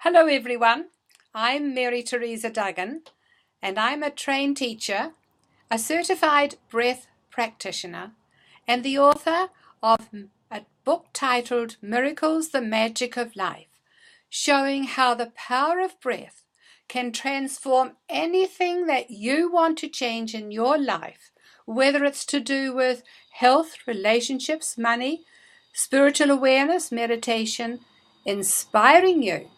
Hello everyone, I'm Mary Teresa Duggan and I'm a trained teacher, a certified breath practitioner and the author of a book titled Miracles, the Magic of Life, showing how the power of breath can transform anything that you want to change in your life, whether it's to do with health, relationships, money, spiritual awareness, meditation, inspiring you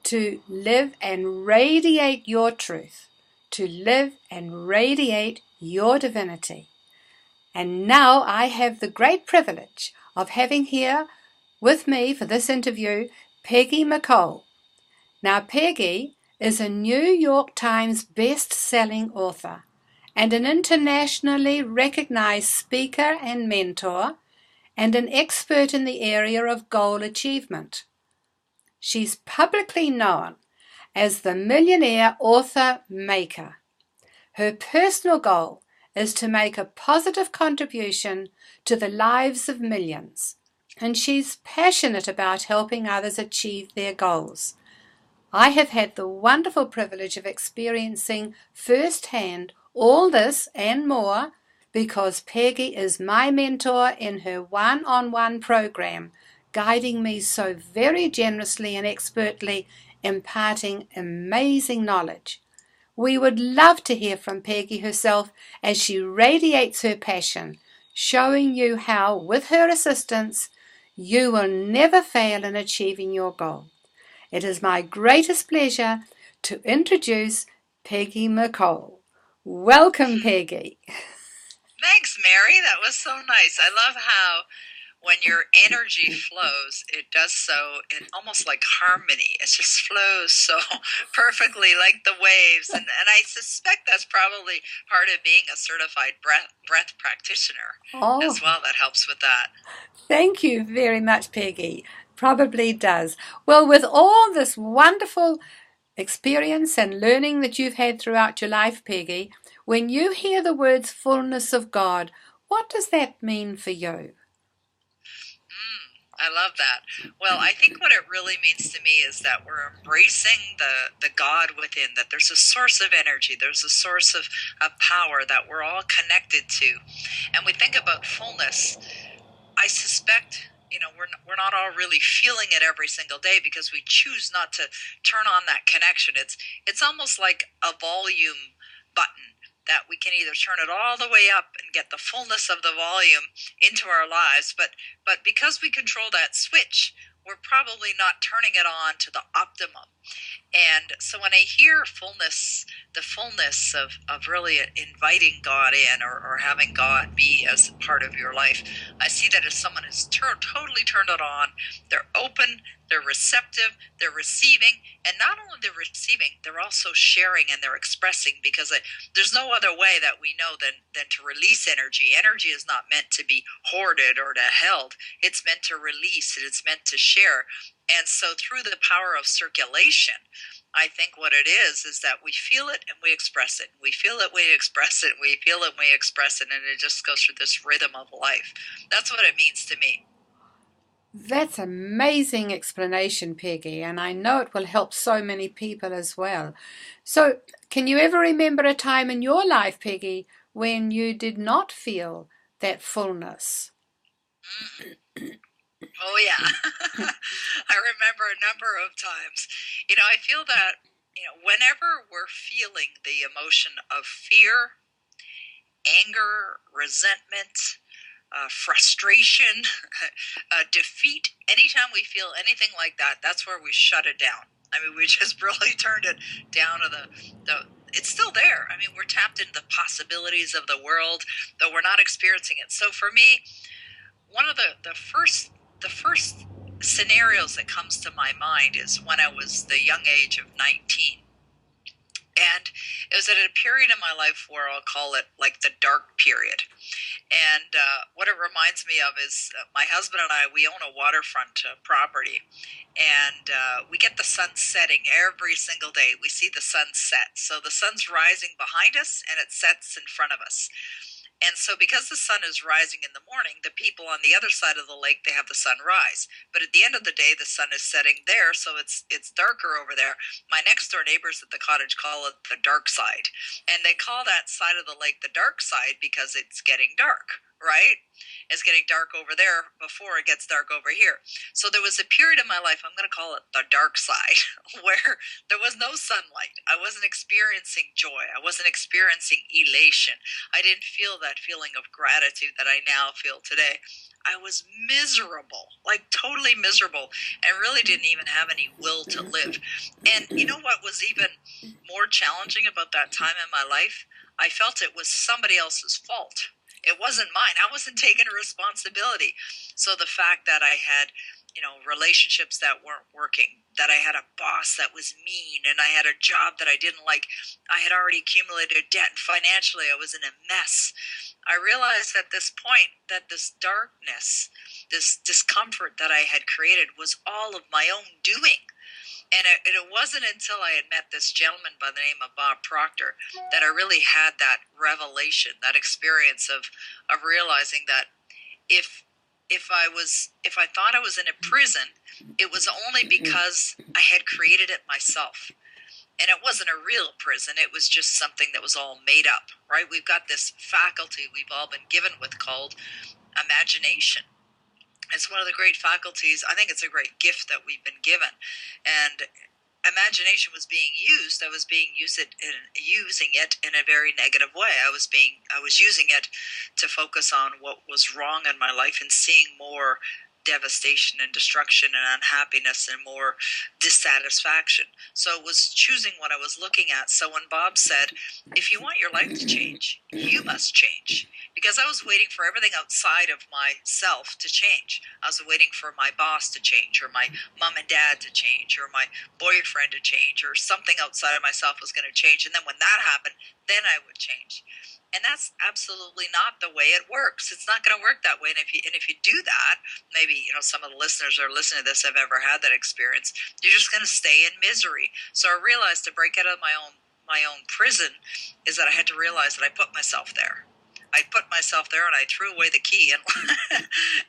to live and radiate your truth, to live and radiate your divinity. And now I have the great privilege of having here with me for this interview Peggy McColl. Now, Peggy is a New York Times best-selling author and an internationally recognized speaker and mentor and an expert in the area of goal achievement. She's publicly known as the Millionaire Author Maker. Her personal goal is to make a positive contribution to the lives of millions, and she's passionate about helping others achieve their goals. I have had the wonderful privilege of experiencing firsthand all this and more because Peggy is my mentor in her one-on-one program, guiding me so very generously and expertly, imparting amazing knowledge. We would love to hear from Peggy herself as she radiates her passion, showing you how, with her assistance, you will never fail in achieving your goal. It is my greatest pleasure to introduce Peggy McColl. Welcome, Peggy. Thanks, Mary. That was so nice. I love how when your energy flows, it does so in almost like harmony. It just flows so perfectly like the waves. And I suspect that's probably part of being a certified breath practitioner as well. That helps with that. Thank you very much, Peggy. Probably does. Well, with all this wonderful experience and learning that you've had throughout your life, Peggy, when you hear the words fullness of God, what does that mean for you? I love that. Well, I think what it really means to me is that we're embracing the God within, that there's a source of energy, there's a source of power that we're all connected to. And we think about fullness. I suspect, we're not all really feeling it every single day because we choose not to turn on that connection. It's almost like a volume button that we can either turn it all the way up and get the fullness of the volume into our lives, but because we control that switch, we're probably not turning it on to the optimum. And so when I hear fullness, the fullness of really inviting God in, or having God be as part of your life, I see that as someone who's totally turned it on. They're open, they're receptive, they're receiving, and not only they're receiving, they're also sharing and they're expressing, because there's no other way that we know than to release energy. Energy is not meant to be hoarded or to held. It's meant to release, and it's meant to share. And so through the power of circulation, I think what it is that we feel it and we express it. We feel it, we express it, we feel it, we express it, and it just goes through this rhythm of life. That's what it means to me. That's amazing explanation, Peggy, and I know it will help so many people as well. So, can you ever remember a time in your life, Peggy, when you did not feel that fullness? Oh, yeah. I remember a number of times. I feel that, whenever we're feeling the emotion of fear, anger, resentment, frustration, defeat, anytime we feel anything like that, that's where we shut it down. I mean, we just really turned it down to it's still there. I mean, we're tapped into the possibilities of the world, though we're not experiencing it. So for me, one of the first scenarios that comes to my mind is when I was the young age of 19. And it was at a period in my life where I'll call it like the dark period. And what it reminds me of is my husband and I, we own a waterfront property. And we get the sun setting every single day. We see the sun set. So the sun's rising behind us and it sets in front of us. And so because the sun is rising in the morning, the people on the other side of the lake, they have the sunrise. But at the end of the day, the sun is setting there, so it's darker over there. My next door neighbors at the cottage call it the dark side. And they call that side of the lake the dark side because it's getting dark, right? It's getting dark over there before it gets dark over here. So there was a period in my life, I'm going to call it the dark side, where there was no sunlight. I wasn't experiencing joy. I wasn't experiencing elation. I didn't feel that feeling of gratitude that I now feel today. I was miserable, like totally miserable, and really didn't even have any will to live. And you know what was even more challenging about that time in my life? I felt it was somebody else's fault. It wasn't mine. I wasn't taking responsibility. So the fact that I had, relationships that weren't working, that I had a boss that was mean, and I had a job that I didn't like, I had already accumulated debt, and financially I was in a mess. I realized at this point that this darkness, this discomfort that I had created was all of my own doing. And it wasn't until I had met this gentleman by the name of Bob Proctor that I really had that revelation, that experience of realizing that if I thought I was in a prison, it was only because I had created it myself. And it wasn't a real prison. It was just something that was all made up, right? We've got this faculty we've all been given with called imagination. It's one of the great faculties. I think it's a great gift that we've been given. And imagination was being used. I was using it in a very negative way. I was using it to focus on what was wrong in my life and seeing more devastation and destruction and unhappiness and more dissatisfaction. So it was choosing what I was looking at. So when Bob said, if you want your life to change, you must change. Because I was waiting for everything outside of myself to change. I was waiting for my boss to change, or my mom and dad to change, or my boyfriend to change, or something outside of myself was going to change. And then when that happened, then I would change. And that's absolutely not the way it works. It's not going to work that way. And if you do that, maybe some of the listeners who are listening to this have ever had that experience. You're just going to stay in misery. So I realized to break out of my own prison is that I had to realize that I put myself there. I put myself there and I threw away the key and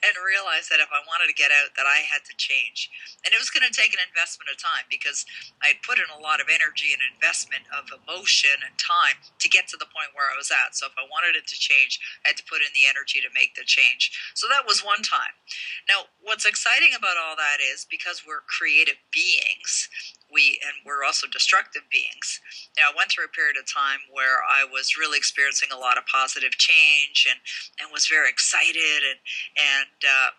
and realized that if I wanted to get out, that I had to change. And it was going to take an investment of time because I had put in a lot of energy and investment of emotion and time to get to the point where I was at. So if I wanted it to change, I had to put in the energy to make the change. So that was one time. Now, what's exciting about all that is because we're creative beings, we're also destructive beings. Now, I went through a period of time where I was really experiencing a lot of positive change and was very excited, and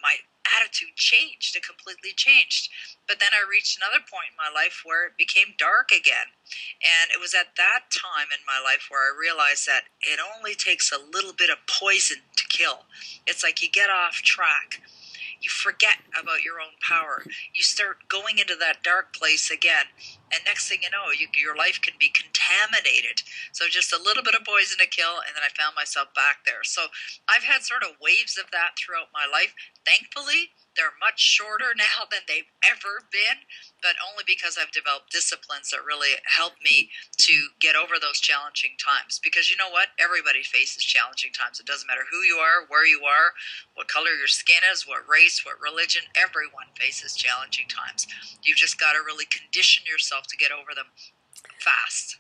my attitude changed. It completely changed. But then I reached another point in my life where it became dark again. And it was at that time in my life where I realized that it only takes a little bit of poison to kill. It's like you get off track. You forget about your own power. You start going into that dark place again. And next thing you know, your life can be contaminated. So just a little bit of poison to kill, and then I found myself back there. So I've had sort of waves of that throughout my life. Thankfully, they're much shorter now than they've ever been, but only because I've developed disciplines that really help me to get over those challenging times. Because you know what? Everybody faces challenging times. It doesn't matter who you are, where you are, what color your skin is, what race, what religion. Everyone faces challenging times. You've just got to really condition yourself to get over them fast.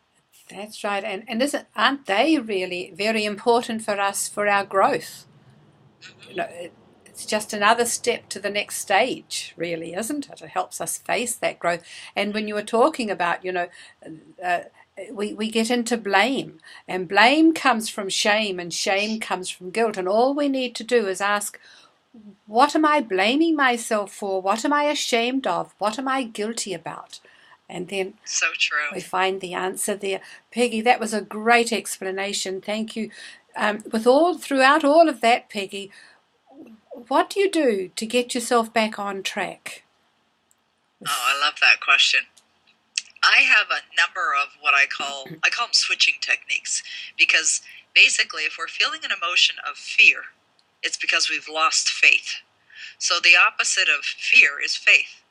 That's right. And aren't they really very important for us for our growth? Mm-hmm. It's just another step to the next stage, really, isn't it? It helps us face that growth. And when you were talking about, we get into blame, and blame comes from shame, and shame comes from guilt. And all we need to do is ask, what am I blaming myself for? What am I ashamed of? What am I guilty about? And then so true. We find the answer there. Peggy, that was a great explanation. Thank you. Throughout all of that, Peggy, what do you do to get yourself back on track? Oh, I love that question. I have a number of what I call them switching techniques, because basically if we're feeling an emotion of fear, it's because we've lost faith. So the opposite of fear is faith.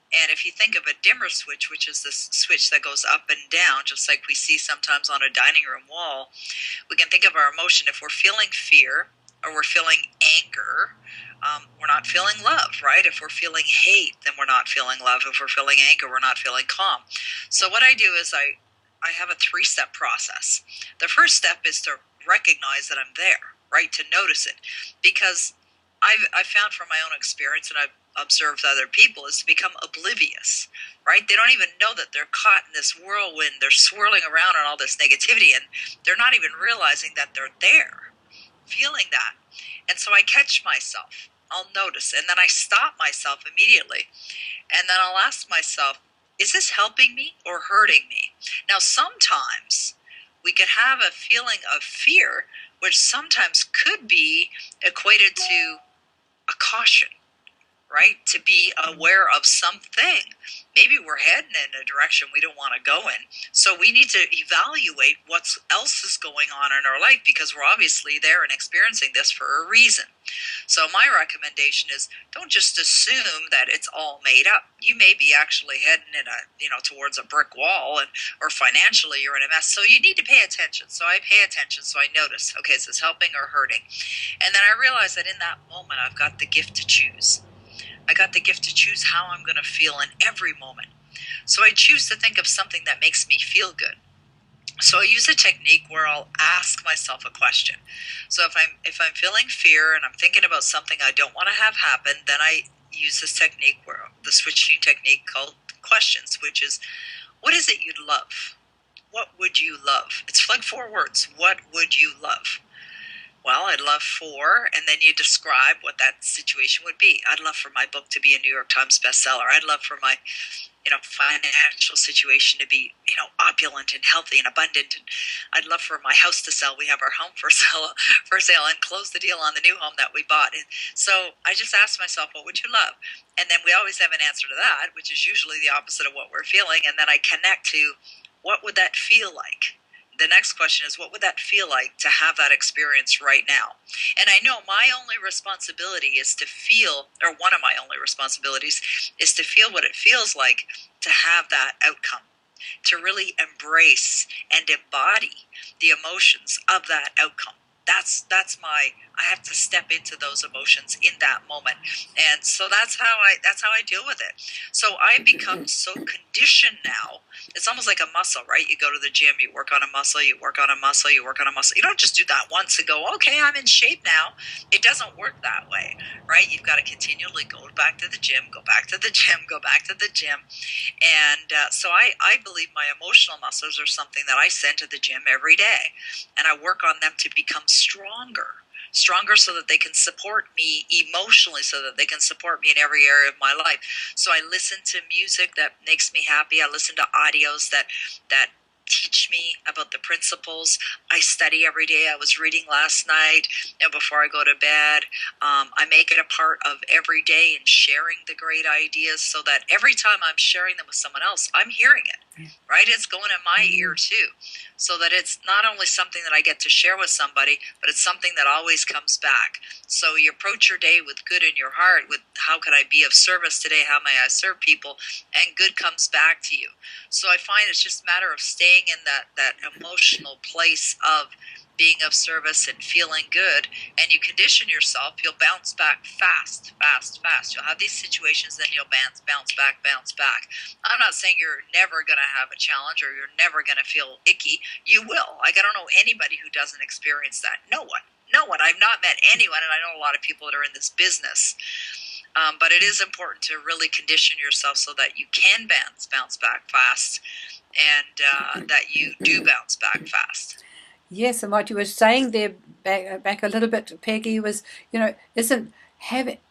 And if you think of a dimmer switch, which is this switch that goes up and down, just like we see sometimes on a dining room wall, we can think of our emotion. If we're feeling fear or we're feeling anger, we're not feeling love, right? If we're feeling hate, then we're not feeling love. If we're feeling anger, we're not feeling calm. So what I do is I have a 3-step process. The first step is to recognize that I'm there, right? To notice it. Because I've found from my own experience, and I've observed other people, is to become oblivious, right? They don't even know that they're caught in this whirlwind. They're swirling around on all this negativity, and they're not even realizing that they're there, feeling that. And so I catch myself. I'll notice, and then I stop myself immediately. And then I'll ask myself, is this helping me or hurting me? Now, sometimes we could have a feeling of fear, which sometimes could be equated to a caution, right? To be aware of something. Maybe we're heading in a direction we don't want to go in. So we need to evaluate what else is going on in our life, because we're obviously there and experiencing this for a reason. So my recommendation is, don't just assume that it's all made up. You may be actually heading in towards a brick wall, or financially you're in a mess. So you need to pay attention. So I pay attention. So I notice, okay, is this helping or hurting? And then I realize that in that moment, I've got the gift to choose. I got the gift to choose how I'm going to feel in every moment. So I choose to think of something that makes me feel good. So I use a technique where I'll ask myself a question. So if I'm feeling fear and I'm thinking about something I don't want to have happen, then I use this technique, the switching technique called questions, which is, what is it you'd love? What would you love? It's like 4 words. What would you love? Well, I'd love for, and then you describe what that situation would be. I'd love for my book to be a New York Times bestseller. I'd love for my, financial situation to be, opulent and healthy and abundant. And I'd love for my house to sell. We have our home for sale, and close the deal on the new home that we bought. And so I just asked myself, what would you love? And then we always have an answer to that, which is usually the opposite of what we're feeling. And then I connect to, what would that feel like? The next question is, what would that feel like to have that experience right now? And I know my only responsibility is to feel, or one of my only responsibilities is to feel what it feels like to have that outcome, to really embrace and embody the emotions of that outcome. That's I have to step into those emotions in that moment. And so that's how I deal with it. So I become so conditioned now. It's almost like a muscle, right? You go to the gym, you work on a muscle, you work on a muscle, you work on a muscle. You don't just do that once and go, okay, I'm in shape now. It doesn't work that way, right? You've got to continually go back to the gym, go back to the gym, go back to the gym. And so I believe my emotional muscles are something that I send to the gym every day. And I work on them to become stronger so that they can support me emotionally, so that they can support me in every area of my life. So I listen to music that makes me happy. I listen to audios that teach me about the principles. I study every day. I was reading last night, before I go to bed. I make it a part of every day and sharing the great ideas, so that every time I'm sharing them with someone else, I'm hearing it, right? It's going in my ear too, so that it's not only something that I get to share with somebody, but it's something that always comes back. So you approach your day with good in your heart, with how could I be of service today? How may I serve people? And good comes back to you. So I find it's just a matter of staying in that emotional place of being of service and feeling good, and you condition yourself, you'll bounce back fast. You'll have these situations, then you'll bounce back. I'm not saying you're never going to have a challenge or you're never going to feel icky. You will. Like, I don't know anybody who doesn't experience that. No one. I've not met anyone, and I know a lot of people that are in this business. But it is important to really condition yourself so that you can bounce back fast, and that you do bounce back fast. Yes, and what you were saying there back a little bit, Peggy, was,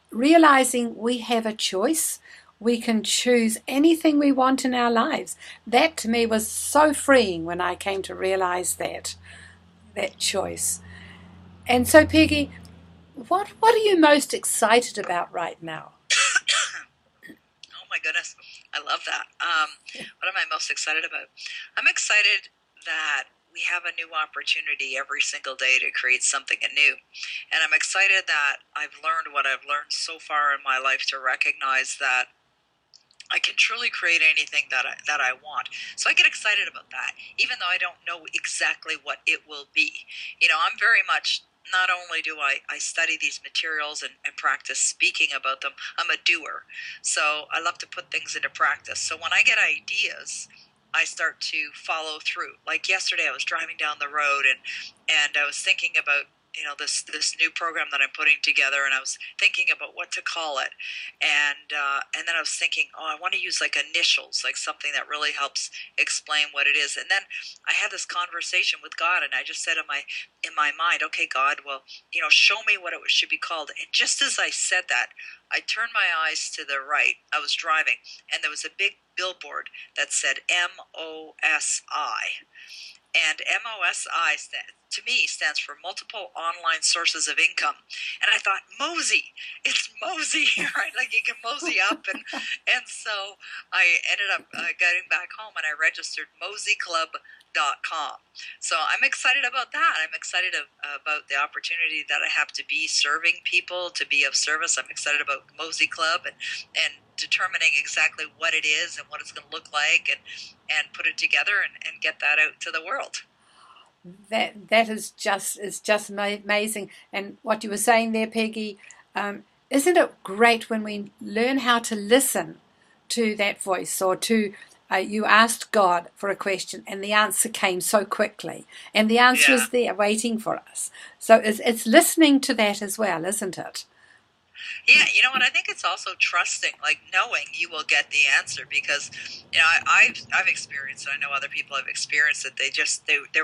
realizing we have a choice. We can choose anything we want in our lives. That to me was so freeing when I came to realize that choice. And so, Peggy, what are you most excited about right now? Oh my goodness, I love that. What am I most excited about? I'm excited that we have a new opportunity every single day to create something anew. And I'm excited that I've learned what I've learned so far in my life to recognize that I can truly create anything that I want. So I get excited about that, even though I don't know exactly what it will be. I'm very much, not only do I study these materials and practice speaking about them, I'm a doer. So I love to put things into practice. So when I get ideas, I start to follow through. Like yesterday, I was driving down the road and I was thinking about this new program that I'm putting together, and I was thinking about what to call it, and then I was thinking, oh, I want to use like initials, like something that really helps explain what it is. And then I had this conversation with God, and I just said in my mind, okay, God, well, show me what it should be called. And just as I said that, I turned my eyes to the right. I was driving, and there was a big billboard that said MOSI. And MOSI, to me, stands for Multiple Online Sources of Income. And I thought, Mosey, it's Mosey, right? Like you can mosey up. And so I ended up getting back home, and I registered moseyclub.com. So I'm excited about that. I'm excited about the opportunity that I have to be serving people, to be of service. I'm excited about Mosey Club and determining exactly what it is and what it's going to look like, and put it together and get that out to the world. That is just amazing. And what you were saying there, Peggy, isn't it great when we learn how to listen to that voice, or to you asked God for a question and the answer came so quickly, and the answer is there waiting for us. So it's listening to that as well, isn't it? Yeah, you know what? I think it's also trusting, like knowing you will get the answer, because I've experienced, and I know other people have experienced it. They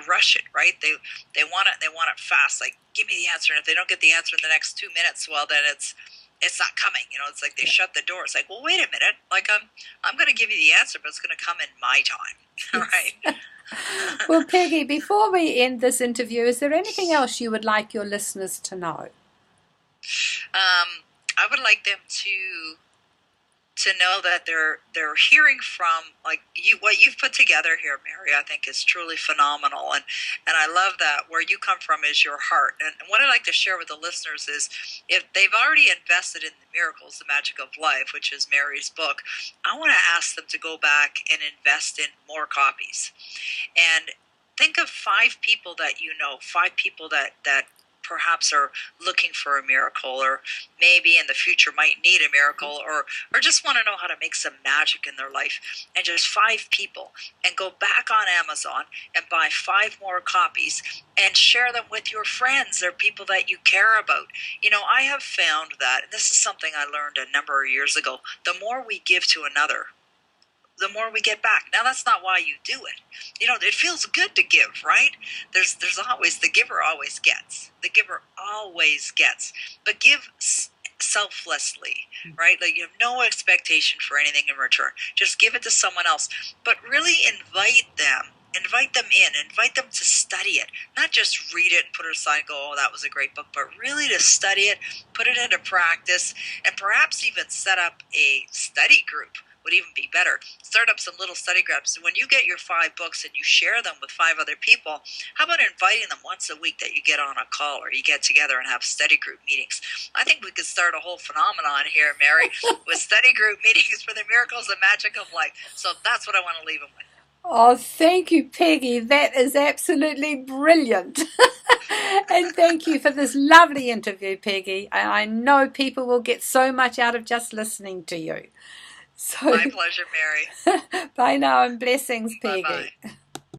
rush it, right? They want it fast. Like, give me the answer, and if they don't get the answer in the next 2 minutes, well, then it's not coming. It's like they shut the door. It's like, well, wait a minute. Like I'm going to give you the answer, but it's going to come in my time, right? Well, Peggy, before we end this interview, is there anything else you would like your listeners to know? I would like them to know that they're hearing from, like, what you've put together here, Mary. I think is truly phenomenal, and I love that where you come from is your heart. And what I'd like to share with the listeners is, if they've already invested in the Miracles, the Magic of Life, which is Mary's book, I want to ask them to go back and invest in more copies, and think of 5 people that 5 people that perhaps are looking for a miracle, or maybe in the future might need a miracle, or just want to know how to make some magic in their life. And just 5 people, and go back on Amazon and buy 5 more copies and share them with your friends or people that you care about. I have found that, and this is something I learned a number of years ago, the more we give to another, the more we get back. Now, that's not why you do it. It feels good to give, right? There's always, the giver always gets. The giver always gets. But give selflessly, right? Like, you have no expectation for anything in return. Just give it to someone else. But really invite them. Invite them in. Invite them to study it. Not just read it and put it aside and go, oh, that was a great book, but really to study it, put it into practice, and perhaps even set up a study group. Would even be better. Start up some little study groups. When you get your 5 books and you share them with 5 other people, how about inviting them once a week, that you get on a call, or you get together and have study group meetings? I think we could start a whole phenomenon here, Mary, with study group meetings for the Miracles and Magic of Life. So that's what I want to leave them with. Oh, thank you, Peggy. That is absolutely brilliant. And thank you for this lovely interview, Peggy. I know people will get so much out of just listening to you. My pleasure, Mary. Bye now, and blessings, Peggy. Bye-bye.